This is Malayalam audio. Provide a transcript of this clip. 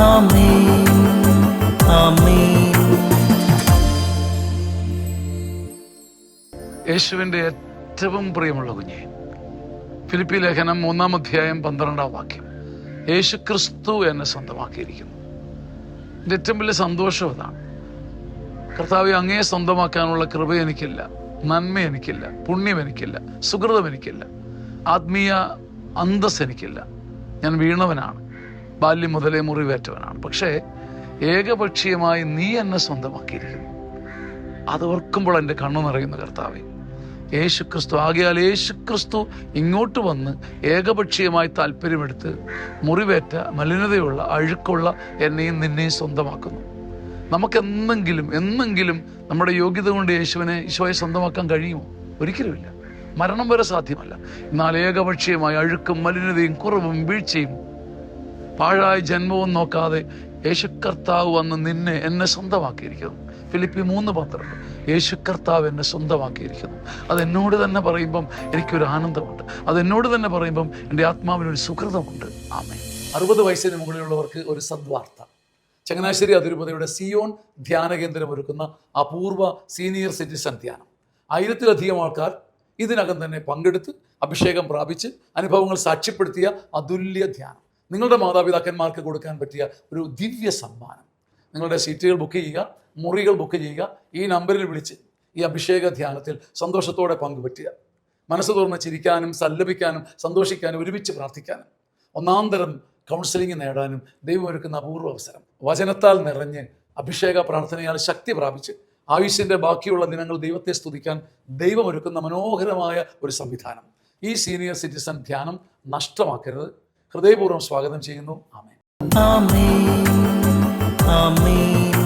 ആമേൻ, ആമേൻ. യേശുവിൻ്റെ ഏറ്റവും പ്രിയമുള്ള കുഞ്ഞെ, ഫിലിപ്പി ലേഖനം 3-ാം അധ്യായം 12-ാം വാക്യം, യേശു ക്രിസ്തു എന്നെ സ്വന്തമാക്കിയിരിക്കുന്നു. എൻ്റെ ഏറ്റവും വലിയ സന്തോഷം അതാണ്. കർത്താവെ, അങ്ങയെ സ്വന്തമാക്കാനുള്ള കൃപ എനിക്കില്ല, നന്മ എനിക്കില്ല, പുണ്യം എനിക്കില്ല, സുഹൃതം എനിക്കില്ല, ആത്മീയ അന്തസ് എനിക്കില്ല. ഞാൻ വീണവനാണ്, ബാല്യം മുതലേ മുറിവേറ്റവനാണ്. പക്ഷേ ഏകപക്ഷീയമായി നീ എന്നെ സ്വന്തമാക്കിയിരിക്കുന്നു. അത് ഓർക്കുമ്പോൾ എൻ്റെ കണ്ണു നിറയുന്ന കർത്താവെ, യേശുക്രിസ്തു ആകയാൽ യേശുക്രിസ്തു ഇങ്ങോട്ട് വന്ന് ഏകപക്ഷീയമായി താല്പര്യമെടുത്ത് മുറിവേറ്റ മലിനതയുള്ള അഴുക്കുള്ള എന്നെയും നിന്നെയും സ്വന്തമാക്കുന്നു. എന്നെങ്കിലും നമ്മുടെ യോഗ്യത കൊണ്ട് ഈശോയെ സ്വന്തമാക്കാൻ കഴിയുമോ? ഒരിക്കലുമില്ല. മരണം വരെ സാധ്യമല്ല. എന്നാൽ ഏകപക്ഷീയമായി അഴുക്കും മലിനതയും കുറവും വീഴ്ചയും പാഴായ ജന്മവും നോക്കാതെ യേശു കർത്താവ് വന്ന് എന്നെ സ്വന്തമാക്കിയിരിക്കുന്നു. ഫിലിപ്പി 3:12, യേശു കർത്താവ് എന്നെ സ്വന്തമാക്കിയിരിക്കുന്നു. അതെന്നോട് തന്നെ പറയുമ്പം എനിക്കൊരു ആനന്ദമുണ്ട്. അതെന്നോട് തന്നെ പറയുമ്പം എൻ്റെ ആത്മാവിനൊരു സുഹൃതമുണ്ട്. ആമേൻ. 60 വയസ്സിന് മുകളിലുള്ളവർക്ക് ഒരു സദ്വാർത്ത. ചങ്ങനാശ്ശേരി അതിരൂപതയുടെ സിയോൺ ധ്യാന കേന്ദ്രം ഒരുക്കുന്ന അപൂർവ സീനിയർ സിറ്റിസൺ ധ്യാനം. 1000-ലധികം ആൾക്കാർ ഇതിനകം തന്നെ പങ്കെടുത്ത് അഭിഷേകം പ്രാപിച്ച് അനുഭവങ്ങൾ സാക്ഷ്യപ്പെടുത്തിയ അതുല്യ ധ്യാനം. നിങ്ങളുടെ മാതാപിതാക്കന്മാർക്ക് കൊടുക്കാൻ പറ്റിയ ഒരു ദിവ്യ സമ്മാനം. നിങ്ങളുടെ സീറ്റുകൾ ബുക്ക് ചെയ്യുക, മുറികൾ ബുക്ക് ചെയ്യുക. ഈ നമ്പറിൽ വിളിച്ച് ഈ അഭിഷേക ധ്യാനത്തിൽ സന്തോഷത്തോടെ പങ്കുപറ്റുക. മനസ്സ് തുറന്ന് ചിരിക്കാനും സല്ലപിക്കാനും സന്തോഷിക്കാനും ഒരുമിച്ച് പ്രാർത്ഥിക്കാനും ഒന്നാന്തരം കൗൺസിലിംഗ് നേടാനും ദൈവം ഒരുക്കുന്ന അപൂർവ അവസരം. വചനത്താൽ നിറഞ്ഞ് അഭിഷേക പ്രാർത്ഥനയാൽ ശക്തി പ്രാപിച്ച് ആയുസ്സിൻ്റെ ബാക്കിയുള്ള ദിനങ്ങൾ ദൈവത്തെ സ്തുതിക്കാൻ ദൈവം ഒരുക്കുന്ന മനോഹരമായ ഒരു സംവിധാനം. ഈ സീനിയർ സിറ്റിസൺ ധ്യാനം നഷ്ടമാക്കരുത്. ഹൃദയപൂർവ്വം സ്വാഗതം ചെയ്യുന്നു. ആമേൻ, ആമേൻ, ആമേൻ.